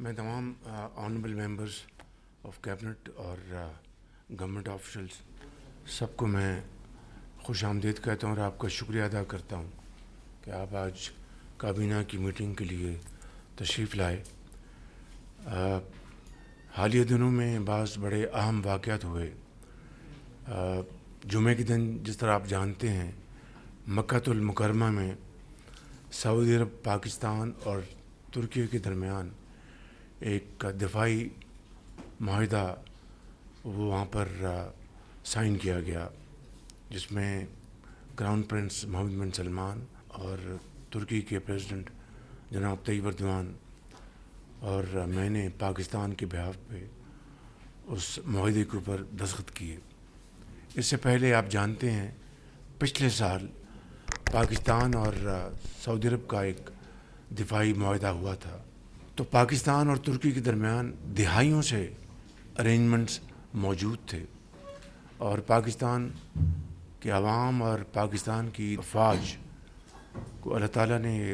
میں تمام honourable members of cabinet اور گورنمنٹ آفیشلس سب کو میں خوش آمدید کہتا ہوں اور آپ کا شکریہ ادا کرتا ہوں کہ آپ آج کابینہ کی میٹنگ کے لیے تشریف لائے. حالیہ دنوں میں بعض بڑے اہم واقعات ہوئے. جمعے کے دن جس طرح آپ جانتے ہیں مکہ المکرمہ میں سعودی عرب، پاکستان اور ترکی کے درمیان ایک دفاعی معاہدہ وہ وہاں پر سائن کیا گیا، جس میں کراؤن پرنس محمد بن سلمان اور ترکی کے پریزیڈنٹ جناب طیب اردوان اور میں نے پاکستان کے بہاف پہ اس معاہدے کے اوپر دستخط کیے. اس سے پہلے آپ جانتے ہیں پچھلے سال پاکستان اور سعودی عرب کا ایک دفاعی معاہدہ ہوا تھا. تو پاکستان اور ترکی کے درمیان دہائیوں سے ارینجمنٹس موجود تھے اور پاکستان کے عوام اور پاکستان کی افواج کو اللہ تعالیٰ نے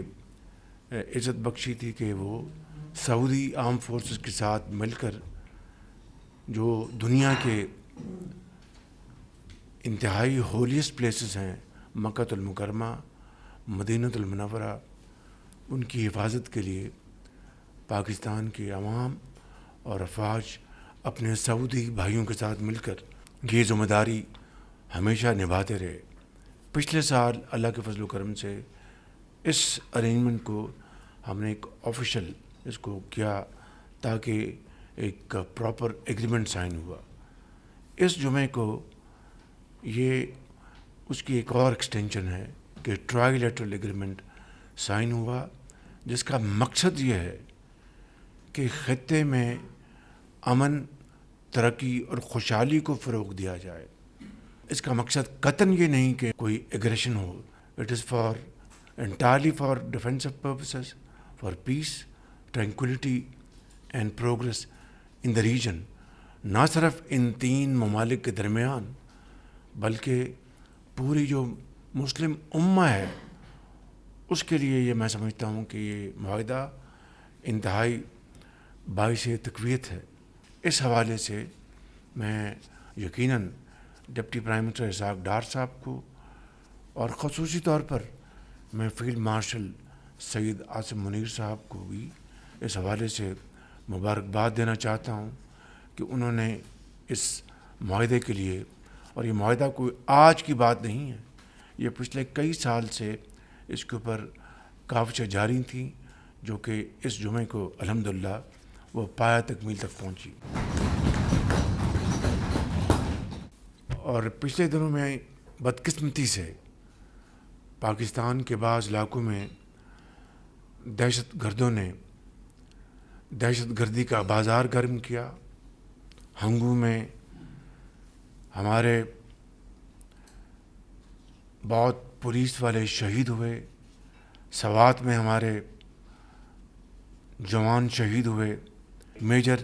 عزت بخشی تھی کہ وہ سعودی آرم فورسز کے ساتھ مل کر جو دنیا کے انتہائی ہولیسٹ پلیسز ہیں مکہ المکرمہ، مدینہ المنورہ، ان کی حفاظت کے لیے پاکستان کے عوام اور افواج اپنے سعودی بھائیوں کے ساتھ مل کر یہ ذمہ داری ہمیشہ نبھاتے رہے. پچھلے سال اللہ کے فضل و کرم سے اس ارینجمنٹ کو ہم نے ایک آفیشل اس کو کیا تاکہ ایک پراپر ایگریمنٹ سائن ہوا. اس جمعے کو یہ اس کی ایک اور ایکسٹینشن ہے کہ ٹرائی لیٹرل ایگریمنٹ سائن ہوا، جس کا مقصد یہ ہے کہ خطے میں امن، ترقی اور خوشحالی کو فروغ دیا جائے. اس کا مقصد قطعاً یہ نہیں کہ کوئی ایگریشن ہو. It is entirely for defensive purposes, for peace, tranquillity and progress in the region. نہ صرف ان تین ممالک کے درمیان بلکہ پوری جو مسلم امہ ہے اس کے لیے یہ میں سمجھتا ہوں کہ یہ معاہدہ انتہائی باعث تقویت ہے. اس حوالے سے میں یقیناً deputy prime minister Ishaq Dar صاحب کو اور خصوصی طور پر میں فیلڈ مارشل سید عاصم منیر صاحب کو بھی اس حوالے سے مبارکباد دینا چاہتا ہوں کہ انہوں نے اس معاہدے کے لیے، اور یہ معاہدہ کوئی آج کی بات نہیں ہے، یہ پچھلے کئی سال سے اس کے اوپر کاوشیں جاری تھیں جو کہ اس جمعے کو الحمدللہ وہ پایہ تکمیل تک پہنچی. اور پچھلے دنوں میں بدقسمتی سے پاکستان کے بعض علاقوں میں دہشت گردوں نے دہشت گردی کا بازار گرم کیا. ہنگو میں ہمارے بہت پولیس والے شہید ہوئے، سوات میں ہمارے جوان شہید ہوئے. میجر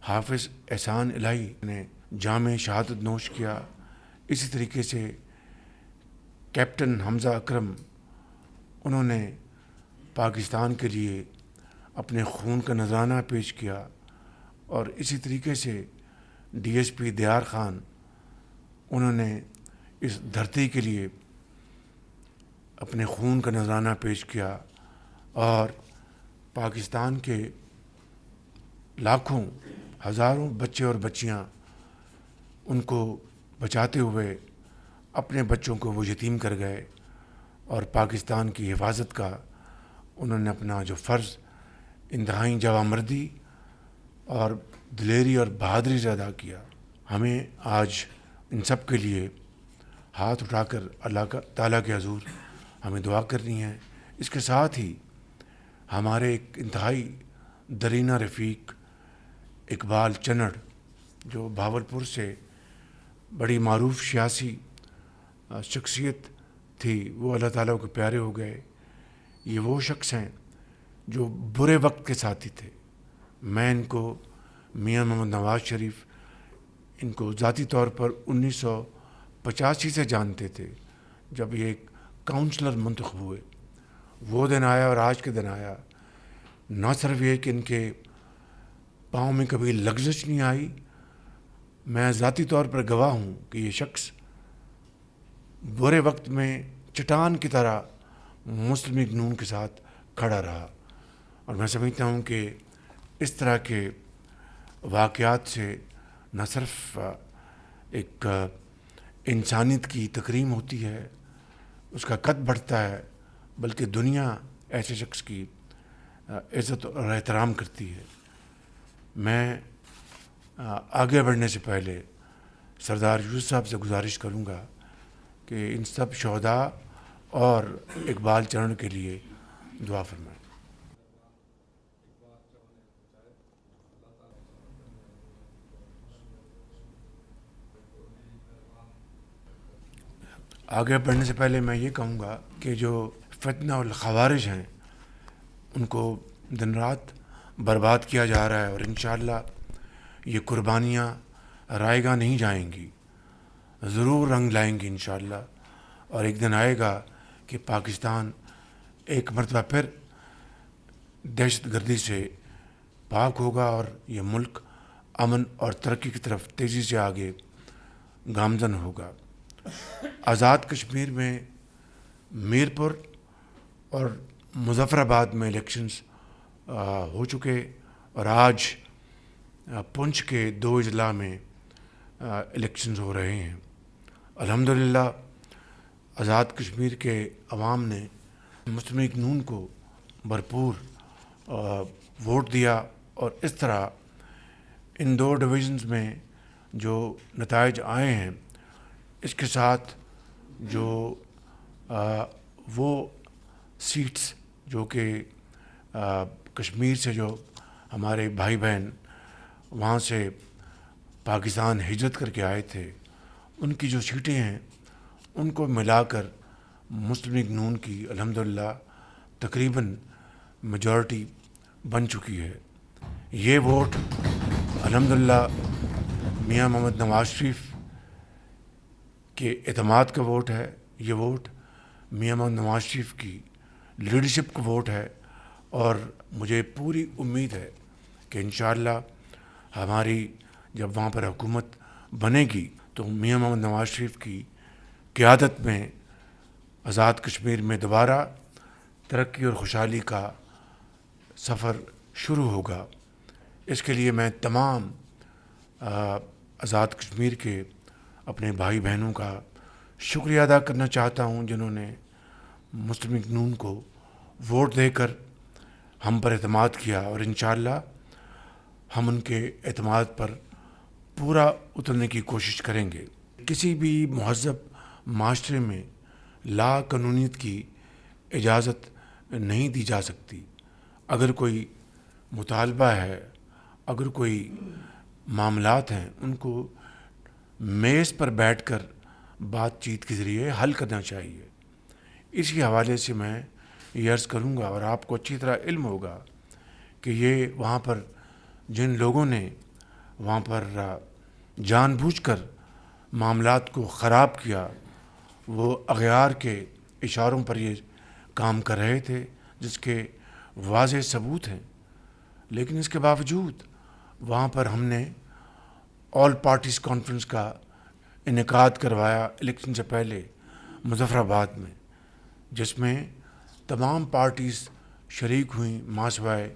حافظ احسان الہی نے جام شہادت نوش کیا. اسی طریقے سے کیپٹن حمزہ اکرم، انہوں نے پاکستان کے لیے اپنے خون کا نذرانہ پیش کیا. اور اسی طریقے سے ڈی ایس پی دیار خان، انہوں نے اس دھرتی کے لیے اپنے خون کا نذرانہ پیش کیا اور پاکستان کے لاکھوں ہزاروں بچے اور بچیاں ان کو بچاتے ہوئے اپنے بچوں کو وہ یتیم کر گئے اور پاکستان کی حفاظت کا انہوں نے اپنا جو فرض انتہائی جوانمردی اور دلیری اور بہادری سے ادا کیا. ہمیں آج ان سب کے لیے ہاتھ اٹھا کر اللہ تعالیٰ کے حضور ہمیں دعا کرنی ہے. اس کے ساتھ ہی ہمارے ایک انتہائی درینہ رفیق اقبال چنڑ، جو بھاولپور سے بڑی معروف سیاسی شخصیت تھی، وہ اللہ تعالیٰ کے پیارے ہو گئے. یہ وہ شخص ہیں جو برے وقت کے ساتھی تھے. میں ان کو میاں محمد نواز شریف ان کو ذاتی طور پر 1985 سے جانتے تھے جب یہ ایک کاؤنسلر منتخب ہوئے. وہ دن آیا اور آج کے دن آیا. نہ صرف یہ کہ ان کے پاؤں میں کبھی لغزش نہیں آئی. میں ذاتی طور پر گواہ ہوں کہ یہ شخص برے وقت میں چٹان کی طرح مسلم لیگ نون کے ساتھ کھڑا رہا. اور میں سمجھتا ہوں کہ اس طرح کے واقعات سے نہ صرف ایک انسانیت کی تکریم ہوتی ہے، اس کا قد بڑھتا ہے، بلکہ دنیا ایسے شخص کی عزت اور احترام کرتی ہے. میں آگے بڑھنے سے پہلے سردار یوسف صاحب سے گزارش کروں گا کہ ان سب شہداء اور اقبال چرن کے لیے دعا فرمائیں. آگے بڑھنے سے پہلے میں یہ کہوں گا کہ جو فتنہ الخوارج ہیں ان کو دن رات برباد کیا جا رہا ہے، اور انشاءاللہ یہ قربانیاں رائے گاہ نہیں جائیں گی، ضرور رنگ لائیں گی انشاءاللہ. اور ایک دن آئے گا کہ پاکستان ایک مرتبہ پھر دہشت گردی سے پاک ہوگا اور یہ ملک امن اور ترقی کی طرف تیزی سے آگے گامزن ہوگا. آزاد کشمیر میں میرپور اور مظفر آباد میں الیکشنز ہو چکے، اور آج پنچ کے 2 اضلاع میں الیکشنز ہو رہے ہیں. الحمدللہ آزاد کشمیر کے عوام نے مسلم لیگ نون کو بھرپور ووٹ دیا، اور اس طرح ان 2 ڈویژنز میں جو نتائج آئے ہیں اس کے ساتھ جو وہ سیٹس جو کہ کشمیر سے جو ہمارے بھائی بہن وہاں سے پاکستان ہجرت کر کے آئے تھے، ان کی جو سیٹیں ہیں ان کو ملا کر مسلم لیگ نون کی الحمدللہ تقریباً میجورٹی بن چکی ہے. یہ ووٹ الحمدللہ میاں محمد نواز شریف کے اعتماد کا ووٹ ہے، یہ ووٹ میاں محمد نواز شریف کی لیڈرشپ کا ووٹ ہے. اور مجھے پوری امید ہے کہ انشاءاللہ ہماری جب وہاں پر حکومت بنے گی تو میاں محمد نواز شریف کی قیادت میں آزاد کشمیر میں دوبارہ ترقی اور خوشحالی کا سفر شروع ہوگا. اس کے لیے میں تمام آزاد کشمیر کے اپنے بھائی بہنوں کا شکریہ ادا کرنا چاہتا ہوں جنہوں نے مسلم لیگ نون کو ووٹ دے کر ہم پر اعتماد کیا، اور انشاءاللہ ہم ان کے اعتماد پر پورا اترنے کی کوشش کریں گے. کسی بھی مہذب معاشرے میں لا قانونیت کی اجازت نہیں دی جا سکتی. اگر کوئی مطالبہ ہے، اگر کوئی معاملات ہیں، ان کو میز پر بیٹھ کر بات چیت کے ذریعے حل کرنا چاہیے. اسی حوالے سے میں یہ عرض کروں گا، اور آپ کو اچھی طرح علم ہوگا کہ یہ وہاں پر جن لوگوں نے وہاں پر جان بوجھ کر معاملات کو خراب کیا، وہ اغیار کے اشاروں پر یہ کام کر رہے تھے جس کے واضح ثبوت ہیں. لیکن اس کے باوجود وہاں پر ہم نے آل پارٹیز کانفرنس کا انعقاد کروایا الیکشن سے پہلے مظفر آباد میں، جس میں تمام پارٹیز شریک ہوئیں ماں سوائے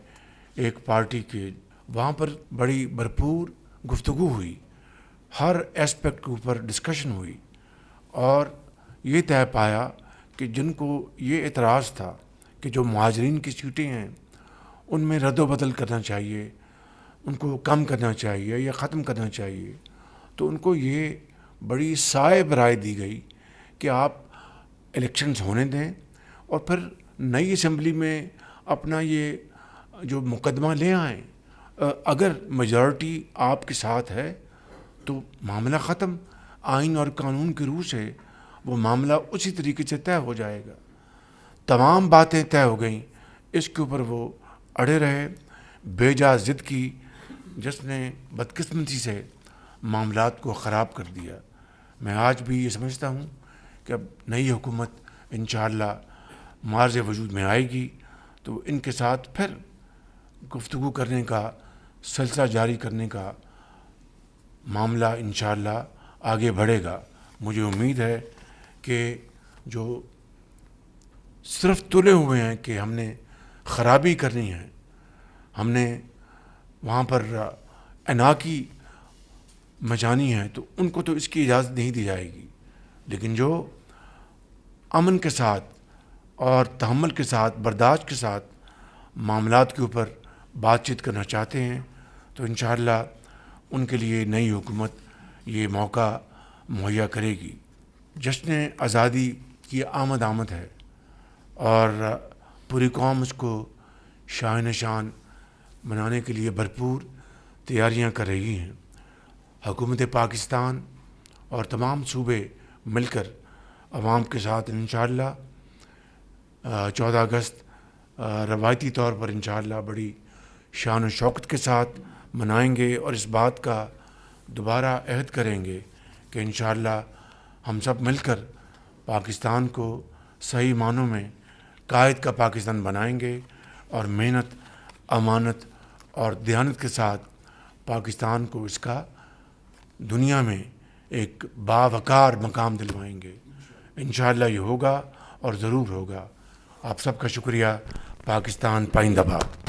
ایک پارٹی کے. وہاں پر بڑی بھرپور گفتگو ہوئی، ہر ایسپیکٹ کے اوپر ڈسکشن ہوئی، اور یہ طے پایا کہ جن کو یہ اعتراض تھا کہ جو مہاجرین کی سیٹیں ہیں ان میں رد و بدل کرنا چاہیے، ان کو کم کرنا چاہیے یا ختم کرنا چاہیے، تو ان کو یہ بڑی صائب رائے دی گئی کہ آپ الیکشنز ہونے دیں اور پھر نئی اسمبلی میں اپنا یہ جو مقدمہ لے آئیں. اگر میجورٹی آپ کے ساتھ ہے تو معاملہ ختم، آئین اور قانون کی روح سے وہ معاملہ اسی طریقے سے طے ہو جائے گا. تمام باتیں طے ہو گئیں، اس کے اوپر وہ اڑے رہے، بے جا ضد کی، جس نے بدقسمتی سے معاملات کو خراب کر دیا. میں آج بھی یہ سمجھتا ہوں کہ اب نئی حکومت انشاءاللہ معرض وجود میں آئے گی تو ان کے ساتھ پھر گفتگو کرنے کا سلسلہ جاری کرنے کا معاملہ انشاءاللہ آگے بڑھے گا. مجھے امید ہے کہ جو صرف تلے ہوئے ہیں کہ ہم نے خرابی کرنی ہے، ہم نے وہاں پر اناکی مچانی ہے، تو ان کو تو اس کی اجازت نہیں دی جائے گی. لیکن جو امن کے ساتھ اور تحمل کے ساتھ، برداشت کے ساتھ معاملات کے اوپر بات چیت کرنا چاہتے ہیں، تو انشاءاللہ ان کے لیے نئی حکومت یہ موقع مہیا کرے گی. جشن آزادی کی آمد ہے اور پوری قوم اس کو شاہ شان منانے کے لیے بھرپور تیاریاں کر رہی ہیں. حکومت پاکستان اور تمام صوبے مل کر عوام کے ساتھ انشاءاللہ 14 اگست روایتی طور پر انشاءاللہ بڑی شان و شوکت کے ساتھ منائیں گے، اور اس بات کا دوبارہ عہد کریں گے کہ انشاءاللہ ہم سب مل کر پاکستان کو صحیح معنوں میں قائد کا پاکستان بنائیں گے، اور محنت، امانت اور دیانت کے ساتھ پاکستان کو اس کا دنیا میں ایک باوقار مقام دلوائیں گے. انشاءاللہ یہ ہوگا اور ضرور ہوگا. آپ سب کا شکریہ. پاکستان پائندہ باد.